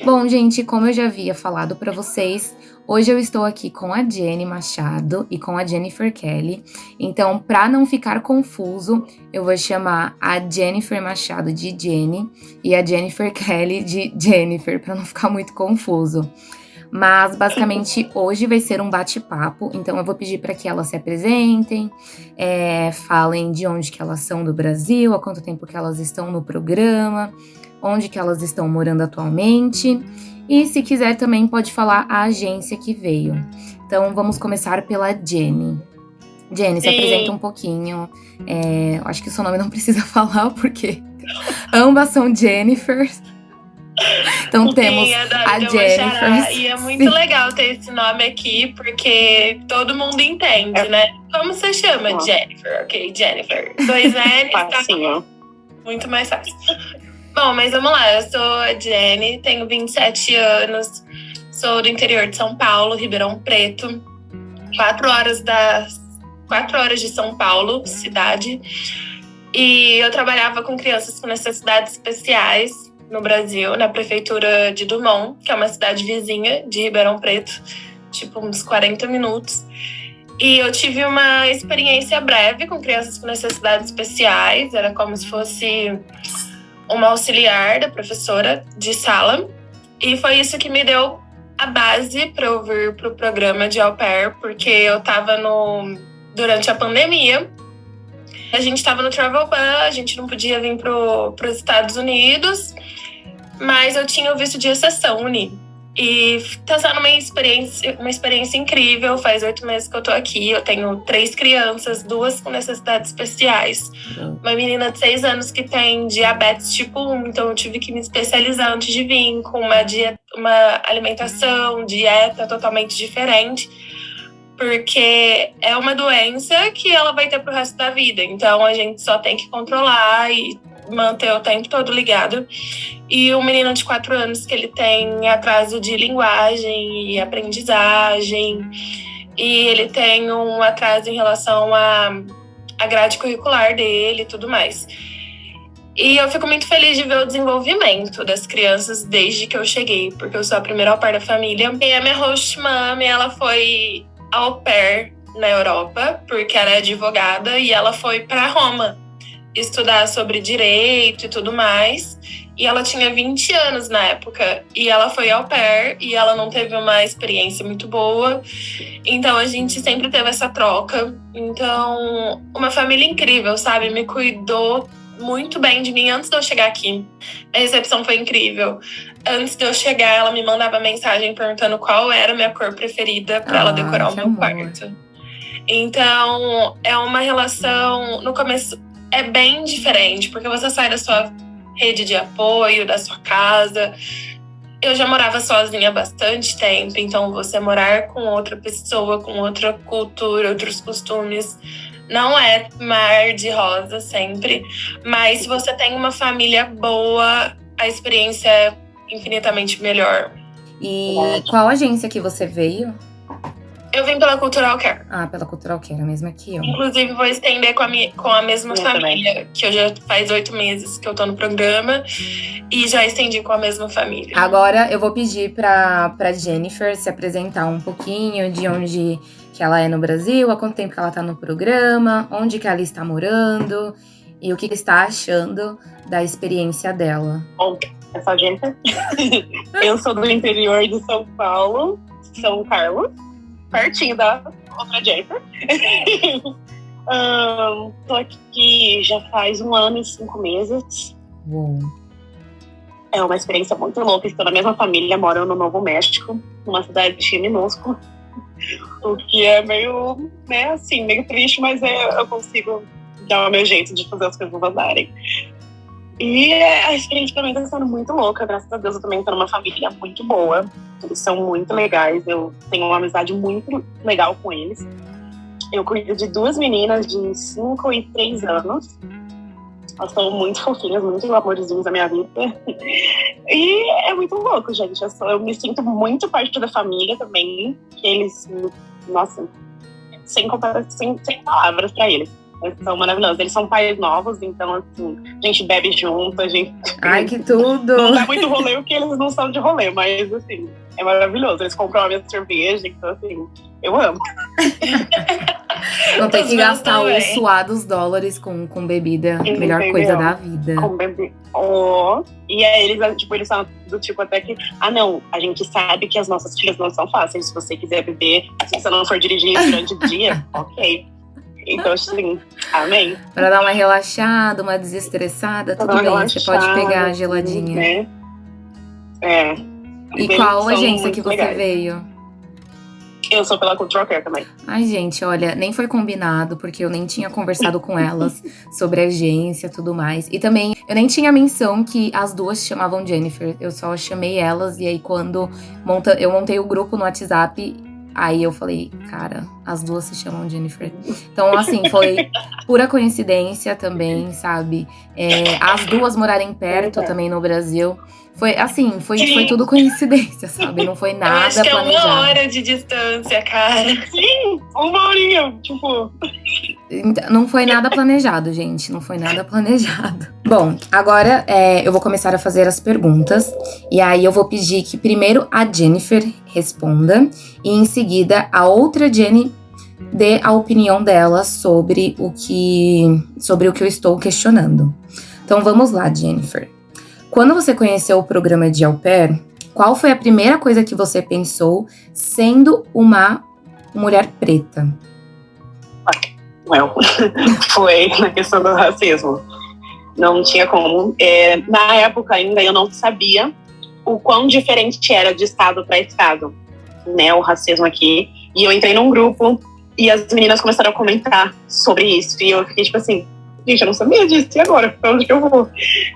Bom, gente, como eu já havia falado para vocês, hoje eu estou aqui com a Jenny Machado e com a Jennifer Kelly. Então, para não ficar confuso, eu vou chamar a Jennifer Machado de Jenny e a Jennifer Kelly de Jennifer, para não ficar muito confuso. Mas basicamente hoje vai ser um bate-papo, então eu vou pedir para que elas se apresentem, falem de onde que elas são do Brasil, há quanto tempo que elas estão no programa, onde que elas estão morando atualmente, e se quiser também pode falar a agência que veio. Então vamos começar pela Jenny. Jenny, se apresenta um pouquinho. Acho que o seu nome não precisa falar, porque ambas são Jennifer. Então temos a Jennifer. E é muito legal ter esse nome aqui, porque todo mundo entende, né? Como você chama? Jennifer, ok, Jennifer. 2 N's, tá muito mais fácil. Bom, mas vamos lá, eu sou a Jenny, tenho 27 anos, sou do interior de São Paulo, Ribeirão Preto, 4 horas de São Paulo, cidade. E eu trabalhava com crianças com necessidades especiais no Brasil, na prefeitura de Dumont, que é uma cidade vizinha de Ribeirão Preto, tipo uns 40 minutos. E eu tive uma experiência breve com crianças com necessidades especiais, era como se fosse uma auxiliar da professora de sala. E foi isso que me deu a base para eu vir para o programa de au pair, porque eu estava durante a pandemia. A gente estava no Travel Ban, a gente não podia vir para os Estados Unidos, mas eu tinha o visto de exceção, Uni. E está sendo uma experiência incrível. Faz 8 meses que eu tô aqui. Eu tenho 3 crianças, 2 com necessidades especiais. Uma menina de 6 anos que tem diabetes tipo 1, então eu tive que me especializar antes de vir, com uma alimentação, dieta totalmente diferente, porque é uma doença que ela vai ter pro resto da vida. Então a gente só tem que controlar e manter o tempo todo ligado. E um menino de 4 anos que ele tem atraso de linguagem e aprendizagem, e ele tem um atraso em relação à grade curricular dele e tudo mais. E eu fico muito feliz de ver o desenvolvimento das crianças desde que eu cheguei, porque eu sou a primeira au pair da família. E a minha host mom, ela foi au pair na Europa, porque ela é advogada, e ela foi para Roma estudar sobre direito e tudo mais. E ela tinha 20 anos na época. E ela foi au pair e ela não teve uma experiência muito boa. Então a gente sempre teve essa troca. Então, uma família incrível, sabe? Me cuidou muito bem de mim antes de eu chegar aqui. A recepção foi incrível. Antes de eu chegar, ela me mandava mensagem perguntando qual era a minha cor preferida para ela decorar o meu quarto. Então, é uma relação... No começo é bem diferente, porque você sai da sua rede de apoio, da sua casa. Eu já morava sozinha há bastante tempo, então você morar com outra pessoa, com outra cultura, outros costumes, não é mar de rosa sempre. Mas se você tem uma família boa, a experiência é infinitamente melhor. E qual agência que você veio? Eu vim pela Cultural Care. Ah, pela Cultural Care, a mesma que eu. Inclusive, vou estender com a mesma família, também. Que eu já faz 8 meses que eu tô no programa. E já estendi com a mesma família. Agora, eu vou pedir pra Jennifer se apresentar um pouquinho de onde que ela é no Brasil, há quanto tempo que ela tá no programa, onde que ela está morando e o que está achando da experiência dela. Bom, eu sou a Jennifer. Eu sou do interior de São Paulo, São Carlos. Pertinho da outra Jennifer. Tô aqui já faz 1 ano e 5 meses. Uou. É uma experiência muito louca. Estou na mesma família, moro no Novo México, numa cidade minúscula. O que é meio, né, assim, meio triste, mas eu consigo dar o meu jeito de fazer as coisas andarem. E a experiência pra mim tá sendo muito louca. Graças a Deus eu também tô numa família muito boa. Eles são muito legais. Eu tenho uma amizade muito legal com eles. Eu cuido de 2 meninas de 5 e 3 anos. Elas são muito fofinhas, muito amorzinhos da minha vida. E é muito louco, gente. Eu me sinto muito parte da família também. Que eles, nossa, sem palavras pra eles. Eles são maravilhosos. Eles são pais novos, então, assim, a gente bebe junto, a gente... Ai, que tudo! Não dá muito rolê, porque eles não são de rolê, mas, assim, é maravilhoso. Eles compram a minha cerveja, então, assim, eu amo. Não tem que gastar os suados dólares com bebida, a melhor coisa da vida. Com bebida. Oh. E aí eles são do tipo até que, não, a gente sabe que as nossas filhas não são fáceis. Se você quiser beber, se você não for dirigir durante o dia, ok. Então, assim, amém. Pra dar uma relaxada, uma desestressada, tudo bem. Você pode pegar a geladinha. Né? É. E qual agência que você veio? Eu sou pela Cultural Care também. Ai, gente, olha, nem foi combinado, porque eu nem tinha conversado com elas sobre a agência e tudo mais. E também, eu nem tinha menção que as duas se chamavam Jennifer. Eu só chamei elas, e aí quando eu montei o grupo no WhatsApp, aí eu falei, cara, as duas se chamam Jennifer. Então, assim, foi pura coincidência também, sabe? As duas morarem perto também no Brasil. Foi assim, foi tudo coincidência, sabe? Não foi nada planejado. Eu acho que é 1 hora de distância, cara. Sim, 1 horinha, tipo... Não foi nada planejado, gente. Não foi nada planejado. Bom, agora eu vou começar a fazer as perguntas. E aí eu vou pedir que primeiro a Jennifer responda. E em seguida a outra Jenny dê a opinião dela sobre o que eu estou questionando. Então vamos lá, Jennifer. Quando você conheceu o programa de au pair, qual foi a primeira coisa que você pensou sendo uma mulher preta? Foi na questão do racismo. Não tinha como. Na época ainda eu não sabia o quão diferente era de estado para estado, né, o racismo aqui. E eu entrei num grupo e as meninas começaram a comentar sobre isso. E eu fiquei tipo assim, gente, eu não sabia disso, e agora? Pra onde que eu vou?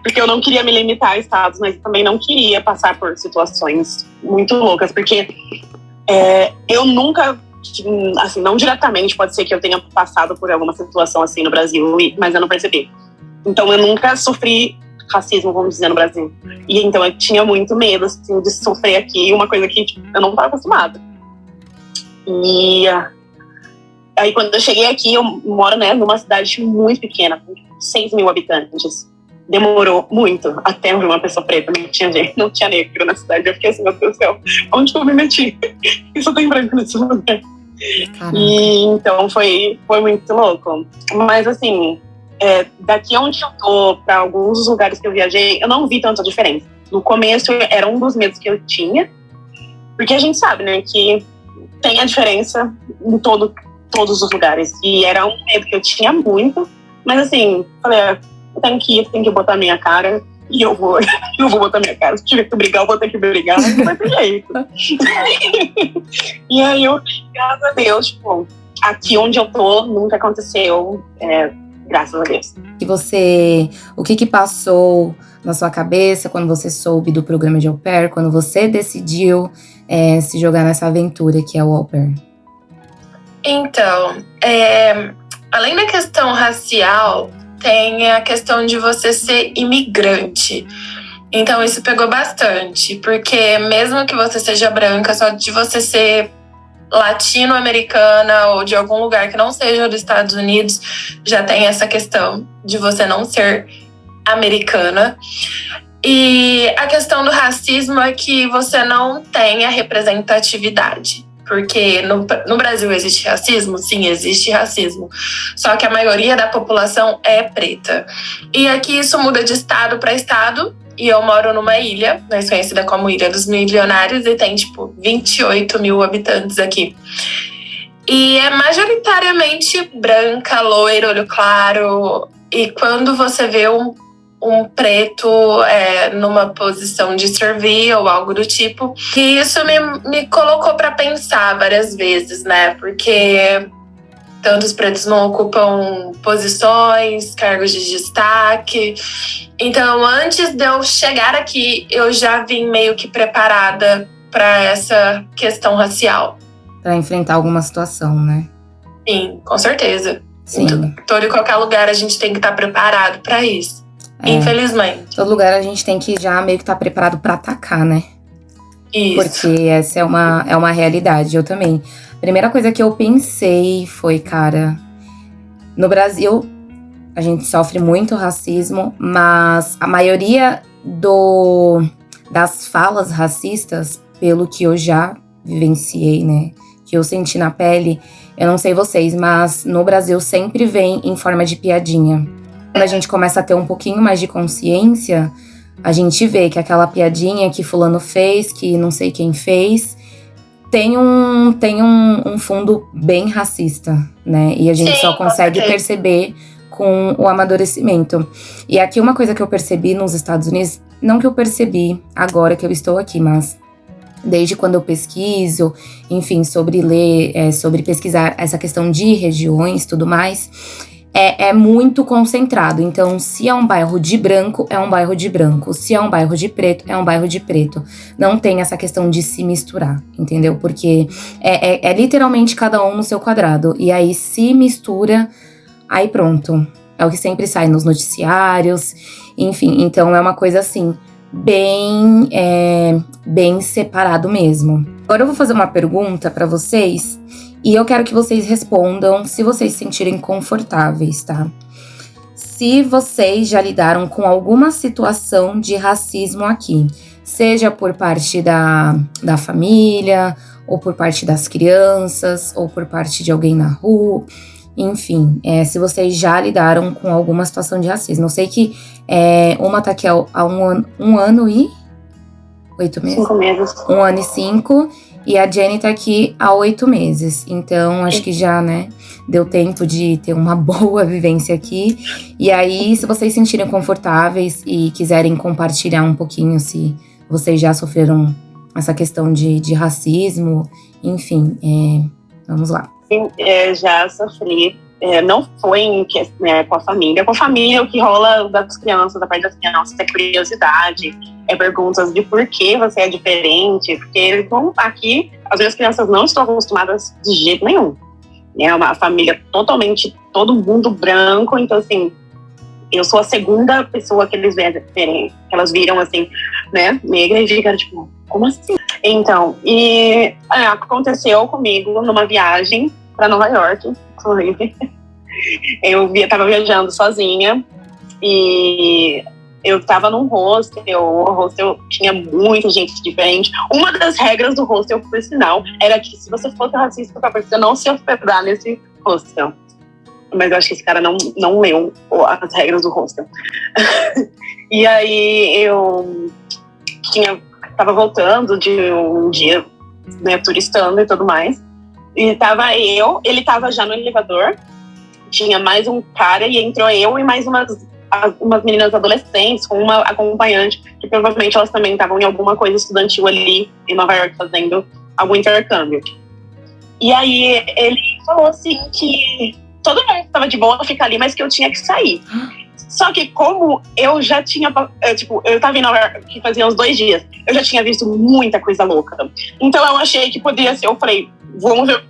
Porque eu não queria me limitar a estados, mas também não queria passar por situações muito loucas, porque eu nunca, assim, não diretamente, pode ser que eu tenha passado por alguma situação assim no Brasil, mas eu não percebi. Então eu nunca sofri racismo, vamos dizer, no Brasil. E então eu tinha muito medo, assim, de sofrer aqui, uma coisa que tipo, eu não estava acostumada. E... aí, quando eu cheguei aqui, eu moro, né, numa cidade muito pequena, com 6 mil habitantes. Demorou muito até eu ver uma pessoa preta. Não tinha negro na cidade. Eu fiquei assim, meu Deus do céu, onde que eu me meti? Isso tem branco nesse lugar. E então foi muito louco. Mas assim, daqui onde eu tô, para alguns dos lugares que eu viajei, eu não vi tanta diferença. No começo, era um dos medos que eu tinha, porque a gente sabe, né, que tem a diferença em todos os lugares. E era um medo que eu tinha muito, mas assim, falei, eu tenho que ir, tenho que botar minha cara, e eu vou botar minha cara. Se tiver que brigar, eu vou ter que brigar, não vai ter jeito. E aí graças a Deus, tipo, aqui onde eu tô, nunca aconteceu, graças a Deus. O que passou na sua cabeça quando você soube do programa de au pair, quando você decidiu se jogar nessa aventura que é o au pair? Então, além da questão racial, tem a questão de você ser imigrante. Então, isso pegou bastante, porque mesmo que você seja branca, só de você ser latino-americana ou de algum lugar que não seja dos Estados Unidos, já tem essa questão de você não ser americana. E a questão do racismo é que você não tem a representatividade. Porque no Brasil existe racismo? Sim, existe racismo. Só que a maioria da população é preta. E aqui isso muda de estado para estado. E eu moro numa ilha, mais conhecida como Ilha dos Milionários, e tem, 28 mil habitantes aqui. E é majoritariamente branca, loira, olho claro. E quando você vê um preto numa posição de servir ou algo do tipo, que isso me colocou para pensar várias vezes, né? Porque tantos pretos não ocupam posições, cargos de destaque. Então, antes de eu chegar aqui, eu já vim meio que preparada para essa questão racial. Para enfrentar alguma situação, né? Sim, com certeza. Sim. Em todo e qualquer lugar a gente tem que estar preparado para isso. Infelizmente. Todo lugar a gente tem que já meio que estar preparado para atacar, né? Isso. Porque essa é uma realidade. Eu também. A primeira coisa que eu pensei foi, cara, No Brasil, a gente sofre muito racismo, mas a maioria das falas racistas, pelo que eu já vivenciei, né, que eu senti na pele, eu não sei vocês, mas no Brasil sempre vem em forma de piadinha. Quando a gente começa a ter um pouquinho mais de consciência, a gente vê que aquela piadinha que fulano fez, que não sei quem fez, tem um fundo bem racista, né? E a gente só consegue perceber com o amadurecimento. E aqui uma coisa que eu percebi nos Estados Unidos, não que eu percebi agora que eu estou aqui, mas desde quando eu pesquiso, enfim, sobre ler, sobre pesquisar essa questão de regiões e tudo mais, é muito concentrado. Então, se é um bairro de branco, é um bairro de branco. Se é um bairro de preto, é um bairro de preto. Não tem essa questão de se misturar, entendeu? Porque é literalmente cada um no seu quadrado. E aí se mistura, aí pronto. É o que sempre sai nos noticiários. Enfim, então é uma coisa assim, bem separado mesmo. Agora eu vou fazer uma pergunta pra vocês. E eu quero que vocês respondam se vocês se sentirem confortáveis, tá? Se vocês já lidaram com alguma situação de racismo aqui, seja por parte da família, ou por parte das crianças, ou por parte de alguém na rua, enfim, se vocês já lidaram com alguma situação de racismo. Eu sei que uma tá aqui há um ano e 8 meses? 5 meses. 1 ano e 5. E a Jenny tá aqui há 8 meses. Então, acho que já, né, deu tempo de ter uma boa vivência aqui. E aí, se vocês se sentirem confortáveis e quiserem compartilhar um pouquinho se vocês já sofreram essa questão de racismo, enfim, vamos lá. Já sofri. Não foi com a família. Com a família, o que rola das crianças, da parte das crianças, é curiosidade, perguntas de por que você é diferente, porque eles vão aqui, as minhas crianças não estão acostumadas de jeito nenhum. É uma família totalmente, todo mundo branco, então assim, eu sou a segunda pessoa que eles verem, que elas viram assim, né, negra, e ficaram tipo, como assim? Então, aconteceu comigo numa viagem para Nova York. Eu tava viajando sozinha e eu tava num hostel. O hostel tinha muita gente diferente. Uma das regras do hostel, por sinal, era que se você fosse racista, você não se hospedar nesse hostel. Mas eu acho que esse cara não leu as regras do hostel. E aí eu tava voltando de um dia, né, turistando e tudo mais. E tava ele tava já no elevador, tinha mais um cara e entrou eu e mais umas meninas adolescentes com uma acompanhante, que provavelmente elas também estavam em alguma coisa estudantil ali em Nova York fazendo algum intercâmbio. E aí ele falou assim que todo mundo estava de boa ficar ali, mas que eu tinha que sair. Só que como eu já tinha, eu tava em Nova York fazia uns 2 dias, eu já tinha visto muita coisa louca. Então eu achei que podia ser, eu falei, vamos ver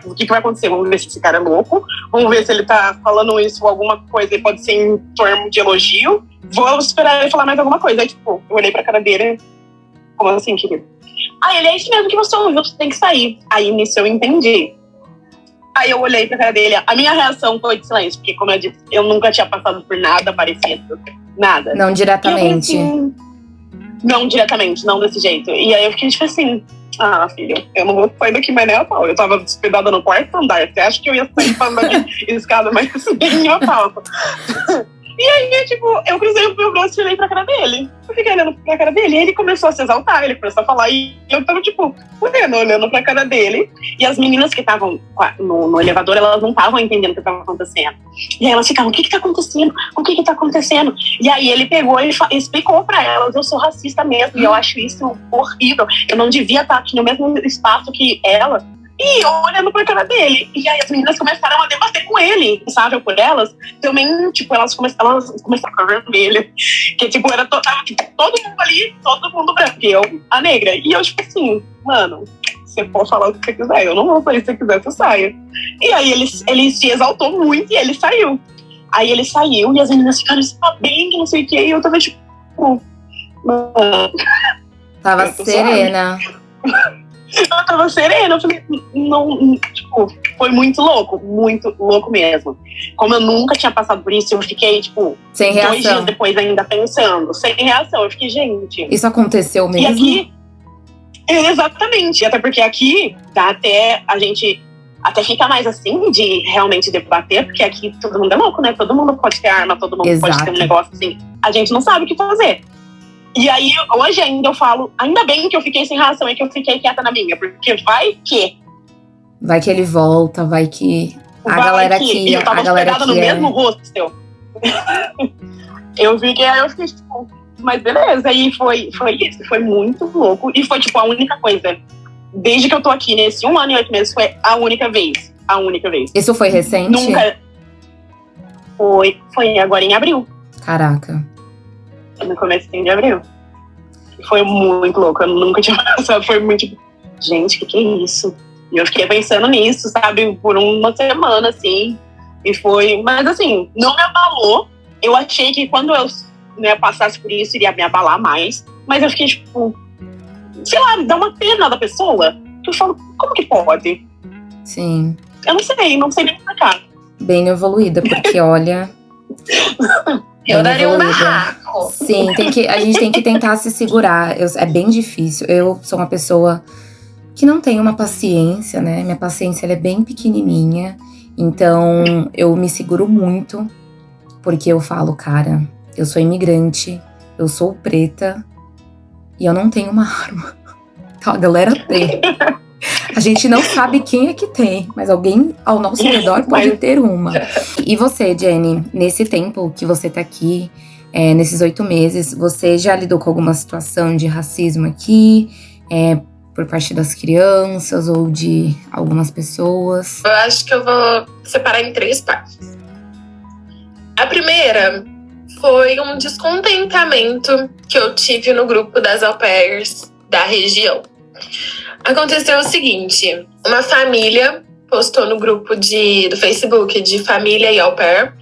o que vai acontecer, vamos ver se esse cara é louco, vamos ver se ele tá falando isso ou alguma coisa, pode ser em torno de elogio, vamos esperar ele falar mais alguma coisa. Aí eu olhei pra cara dele, como assim, querido? Aí ele, é isso mesmo que você ouviu, você tem que sair. Aí nisso eu entendi. Aí eu olhei pra cara dele, a minha reação foi de silêncio, porque como eu disse, eu nunca tinha passado por nada parecido, nada. Não diretamente. Assim, não diretamente, não desse jeito. E aí eu fiquei tipo assim, filho, eu não vou sair daqui mais nem a pau. Eu tava hospedada no 4º andar, você acha que eu ia sair pra andar de escada, mas nem a pau. E aí, eu cruzei o meu braço e olhei pra cara dele. Eu fiquei olhando pra cara dele e ele começou a se exaltar, ele começou a falar e eu tava, olhando pra cara dele. E as meninas que estavam no elevador, elas não estavam entendendo o que tava acontecendo. E aí elas ficavam, o que tá acontecendo? O que tá acontecendo? E aí ele pegou e explicou pra elas, eu sou racista mesmo e eu acho isso horrível. Eu não devia estar aqui no mesmo espaço que ela. E eu olhando pra cara dele. E aí as meninas começaram a debater com ele, responsável por elas. Também, elas começaram a ficar vermelhas. Que, era todo mundo ali, todo mundo branco. E eu, a negra. E eu, assim, mano, você pode falar o que você quiser. Eu não vou sair, se você quiser, você saia. E aí ele se exaltou muito e ele saiu. Aí ele saiu e as meninas ficaram, você tá bem, que não sei o quê. E eu tava, mano. Tava serena. Eu tava serena, eu falei, não, tipo, foi muito louco mesmo. Como eu nunca tinha passado por isso, eu fiquei, tipo, sem 2 reação. dias depois ainda pensando, sem reação. Eu fiquei, gente. Isso aconteceu mesmo? E aqui, exatamente, até porque aqui dá até a gente até fica mais assim de realmente debater, porque aqui todo mundo é louco, né? Todo mundo pode ter arma, todo mundo Exato. pode ter um negócio assim. A gente não sabe o que fazer. E aí, hoje ainda eu falo, ainda bem que eu fiquei sem reação, é que eu fiquei quieta na minha, porque vai que ele volta, vai que a galera aqui, eu tava a galera hospedada aqui no mesmo hostel. Eu fiquei tipo, mas beleza, aí foi isso, foi muito louco, e foi tipo a única coisa, desde que eu tô aqui nesse 1 ano e 8 meses, foi a única vez. Isso foi recente? Nunca. Foi agora em abril. Caraca. No começo de abril. Foi muito louco, eu nunca tinha passado, foi muito tipo, gente, que é isso? E eu fiquei pensando nisso, sabe, por uma semana, assim, e foi, mas assim, não me abalou. Eu achei que quando eu passasse por isso, iria me abalar mais, mas eu fiquei tipo, sei lá, dá uma pena da pessoa, que eu falo, como que pode? Sim. Eu não sei nem explicar. Bem evoluída, porque olha... Eu daria um barraco. Sim, a gente tem que tentar se segurar. É bem difícil. Eu sou uma pessoa que não tem uma paciência, né? Minha paciência ela é bem pequenininha. Então, eu me seguro muito. Porque eu falo, cara, eu sou imigrante, eu sou preta e eu não tenho uma arma. Então, a galera tem. A gente não sabe quem é que tem, mas alguém ao nosso redor pode ter uma. E você, Jenny, nesse tempo que você tá aqui, nesses 8 meses, você já lidou com alguma situação de racismo aqui, por parte das crianças ou de algumas pessoas? Eu acho que eu vou separar em 3 partes. A primeira foi um descontentamento que eu tive no grupo das au pairs da região. Aconteceu o seguinte, uma família postou no grupo do Facebook de família e au pair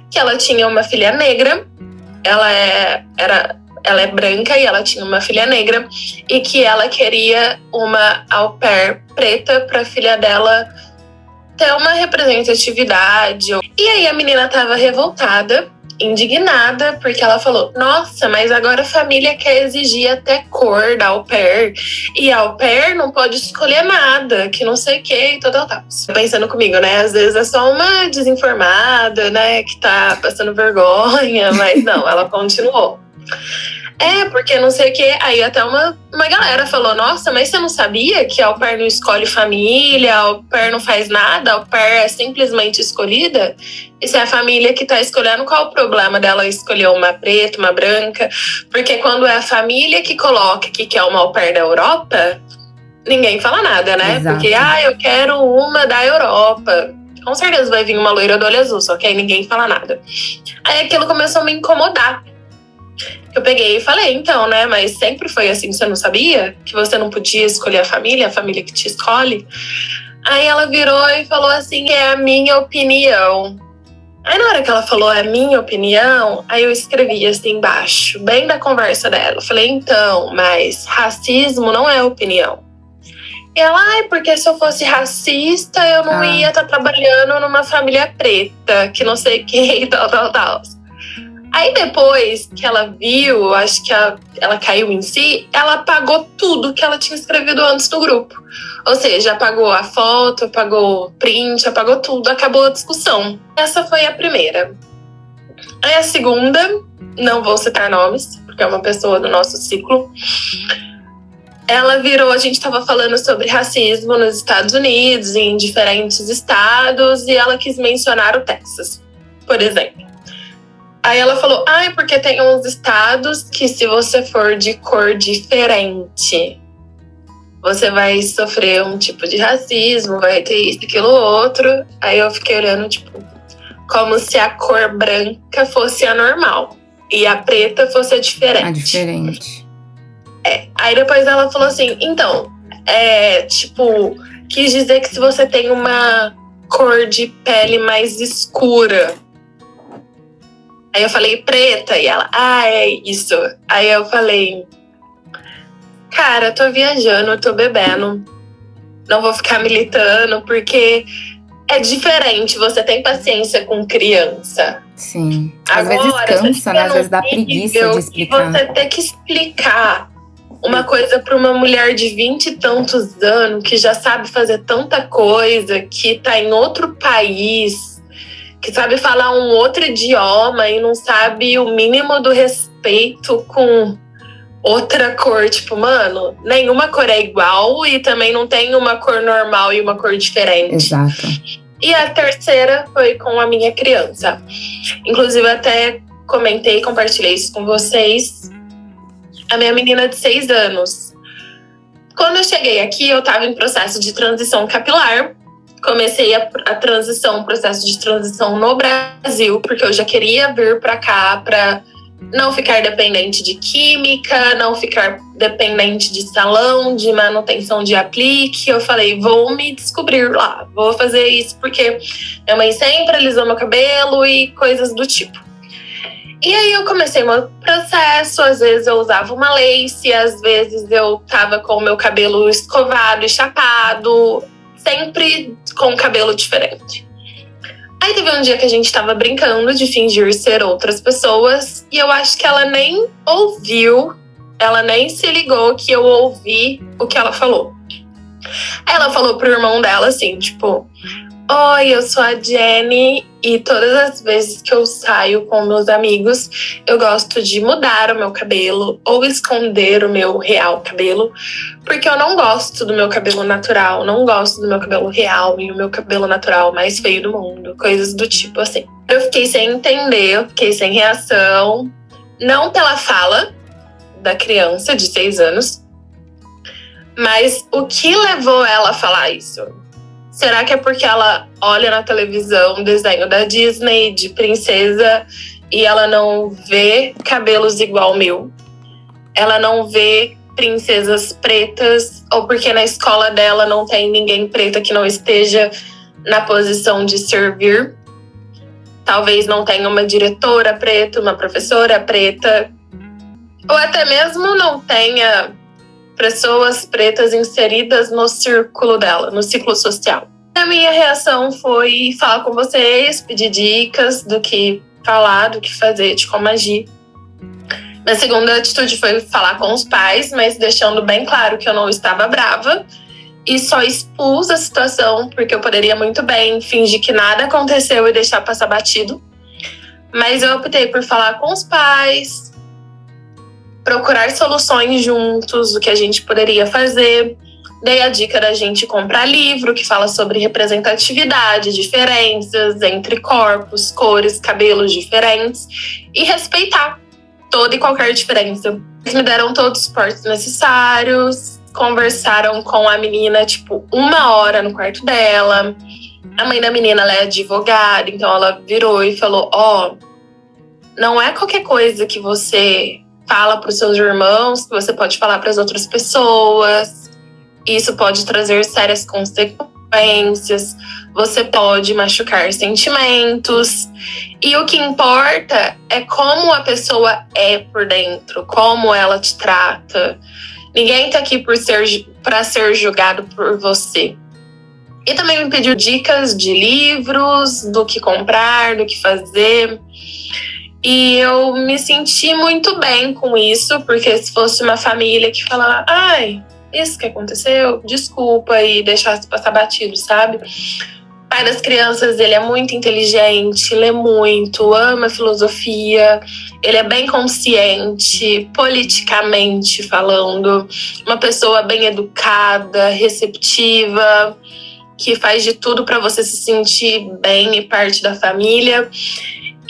que ela tinha uma filha negra, ela é branca e ela tinha uma filha negra e que ela queria uma au pair preta para a filha dela ter uma representatividade. E aí a menina tava revoltada, indignada, porque ela falou, nossa, mas agora a família quer exigir até cor da au pair, e a au pair não pode escolher nada, que não sei o que, e tal. Pensando comigo, né, às vezes é só uma desinformada, né, que tá passando vergonha, mas não, ela continuou. Porque não sei o que. Aí até uma galera falou, nossa, mas você não sabia que a au pair não escolhe família, a au pair não faz nada, a au pair é simplesmente escolhida? E se é a família que tá escolhendo, qual o problema dela escolher uma preta, uma branca? Porque quando é a família que coloca que quer uma au pair da Europa, ninguém fala nada, né? Exato. Porque, eu quero uma da Europa. Com certeza vai vir uma loira do olho azul, só que aí ninguém fala nada. Aí aquilo começou a me incomodar. Eu peguei e falei, então, né, mas sempre foi assim, você não sabia? Que você não podia escolher a família que te escolhe? Aí ela virou e falou assim, é a minha opinião. Aí na hora que ela falou, é a minha opinião, aí eu escrevi assim embaixo, bem da conversa dela. Eu falei, então, mas racismo não é opinião. E ela, porque se eu fosse racista, eu não ia estar trabalhando numa família preta, que não sei quem, tal. Aí depois que ela viu, acho que ela caiu em si, ela apagou tudo que ela tinha escrevido antes no grupo. Ou seja, apagou a foto, apagou o print, apagou tudo, acabou a discussão. Essa foi a primeira. Aí a segunda, não vou citar nomes, porque é uma pessoa do nosso ciclo. Ela virou, a gente estava falando sobre racismo nos Estados Unidos, em diferentes estados, e ela quis mencionar o Texas, por exemplo. Aí ela falou, porque tem uns estados que se você for de cor diferente, você vai sofrer um tipo de racismo, vai ter isso, aquilo, outro. Aí eu fiquei olhando, tipo, como se a cor branca fosse a normal e a preta fosse a diferente. A diferente. Aí depois ela falou assim, então, quis dizer que se você tem uma cor de pele mais escura... Aí eu falei, preta, e ela, é isso. Aí eu falei, cara, tô viajando, tô bebendo, não vou ficar militando, porque é diferente. Você tem paciência com criança. Sim. Às vezes cansa, né? Às vezes dá preguiça de explicar. Você ter que explicar uma coisa para uma mulher de 20 e tantos anos, que já sabe fazer tanta coisa, que tá em outro país, que sabe falar um outro idioma e não sabe o mínimo do respeito com outra cor. Tipo, mano, nenhuma cor é igual e também não tem uma cor normal e uma cor diferente. Exato. E a terceira foi com a minha criança. Inclusive, até comentei, compartilhei isso com vocês. A minha menina de 6 anos. Quando eu cheguei aqui, eu estava em processo de transição capilar. Comecei a processo de transição no Brasil, porque eu já queria vir para cá para não ficar dependente de química, não ficar dependente de salão, de manutenção de aplique. Eu falei, vou me descobrir lá, vou fazer isso, porque minha mãe sempre alisou meu cabelo e coisas do tipo. E aí eu comecei meu processo, às vezes eu usava uma lace, às vezes eu tava com o meu cabelo escovado e chapado, sempre com um cabelo diferente. Aí teve um dia que a gente tava brincando de fingir ser outras pessoas e eu acho que ela nem ouviu, ela nem se ligou que eu ouvi o que ela falou. Aí ela falou pro irmão dela assim, tipo... Oi, eu sou a Jenny e todas as vezes que eu saio com meus amigos, eu gosto de mudar o meu cabelo ou esconder o meu real cabelo, porque eu não gosto do meu cabelo natural, não gosto do meu cabelo real e o meu cabelo natural mais feio do mundo, coisas do tipo assim. Eu fiquei sem entender, eu fiquei sem reação, não pela fala da criança de 6 anos, mas o que levou ela a falar isso? Será que é porque ela olha na televisão um desenho da Disney de princesa e ela não vê cabelos igual ao meu? Ela não vê princesas pretas? Ou porque na escola dela não tem ninguém preta que não esteja na posição de servir? Talvez não tenha uma diretora preta, uma professora preta. Ou até mesmo não tenha pessoas pretas inseridas no círculo dela, no ciclo social. A minha reação foi falar com vocês, pedir dicas do que falar, do que fazer, de como agir. Minha segunda atitude foi falar com os pais, mas deixando bem claro que eu não estava brava e só expus a situação, porque eu poderia muito bem fingir que nada aconteceu e deixar passar batido. Mas eu optei por falar com os pais, procurar soluções juntos, o que a gente poderia fazer. Dei a dica da gente comprar livro que fala sobre representatividade, diferenças entre corpos, cores, cabelos diferentes e respeitar toda e qualquer diferença. Eles me deram todos os suportes necessários, conversaram com a menina, 1 hora no quarto dela. A mãe da menina, ela é advogada, então ela virou e falou, não é qualquer coisa que você fala para os seus irmãos, que você pode falar para as outras pessoas. Isso pode trazer sérias consequências. Você pode machucar sentimentos. E o que importa é como a pessoa é por dentro, como ela te trata. Ninguém tá aqui para ser julgado por você. E também me pediu dicas de livros, do que comprar, do que fazer. E eu me senti muito bem com isso, porque se fosse uma família que falava, isso que aconteceu, desculpa, e deixasse passar batido, sabe? O pai das crianças, ele é muito inteligente, lê muito, ama filosofia, ele é bem consciente, politicamente falando, uma pessoa bem educada, receptiva, que faz de tudo para você se sentir bem e parte da família.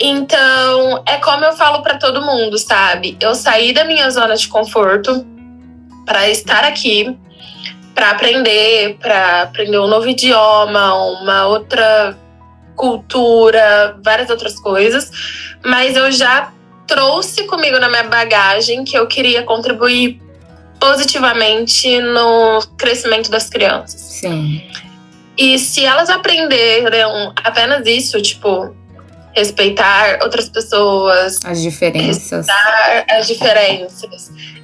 Então, é como eu falo para todo mundo, sabe? Eu saí da minha zona de conforto para estar aqui, para aprender um novo idioma, uma outra cultura, várias outras coisas. Mas eu já trouxe comigo na minha bagagem que eu queria contribuir positivamente no crescimento das crianças. Sim. E se elas aprenderam apenas isso, respeitar outras pessoas, as diferenças.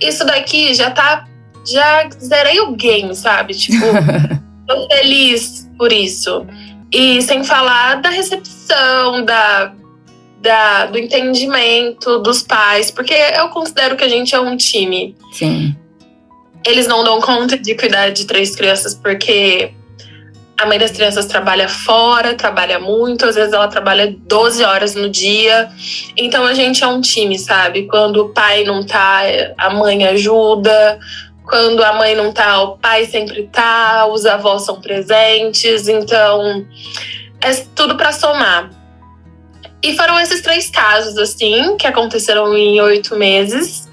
Isso daqui já zerei o game, sabe? tô feliz por isso. E sem falar da recepção, do entendimento dos pais, porque eu considero que a gente é um time. Sim. Eles não dão conta de cuidar de 3 crianças porque a mãe das crianças trabalha fora, trabalha muito, às vezes ela trabalha 12 horas no dia. Então a gente é um time, sabe? Quando o pai não tá, a mãe ajuda. Quando a mãe não tá, o pai sempre tá, os avós são presentes. Então é tudo pra somar. E foram esses 3 casos, assim, que aconteceram em 8 meses.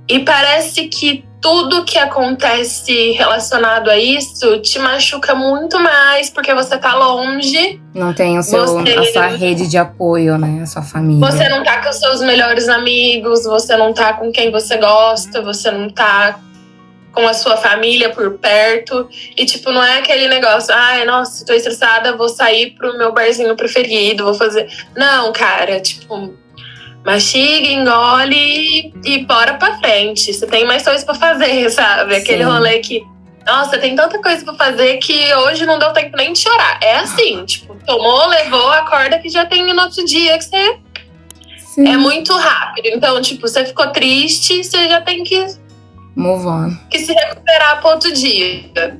E parece que tudo que acontece relacionado a isso te machuca muito mais, porque você tá longe. Não tem a sua rede de apoio, né? A sua família. Você não tá com os seus melhores amigos, você não tá com quem você gosta, você não tá com a sua família por perto. E, tipo, não é aquele negócio, ai, nossa, tô estressada, vou sair pro meu barzinho preferido, vou fazer... Não, cara, tipo, mastiga, engole e bora pra frente. Você tem mais coisas pra fazer, sabe? Aquele rolê que, nossa, tem tanta coisa pra fazer que hoje não deu tempo nem de chorar. É assim, tipo, tomou, levou, acorda que já tem no outro dia que você... Sim. É muito rápido. Então, tipo, você ficou triste, você já tem que... Move on. Que se recuperar para outro dia.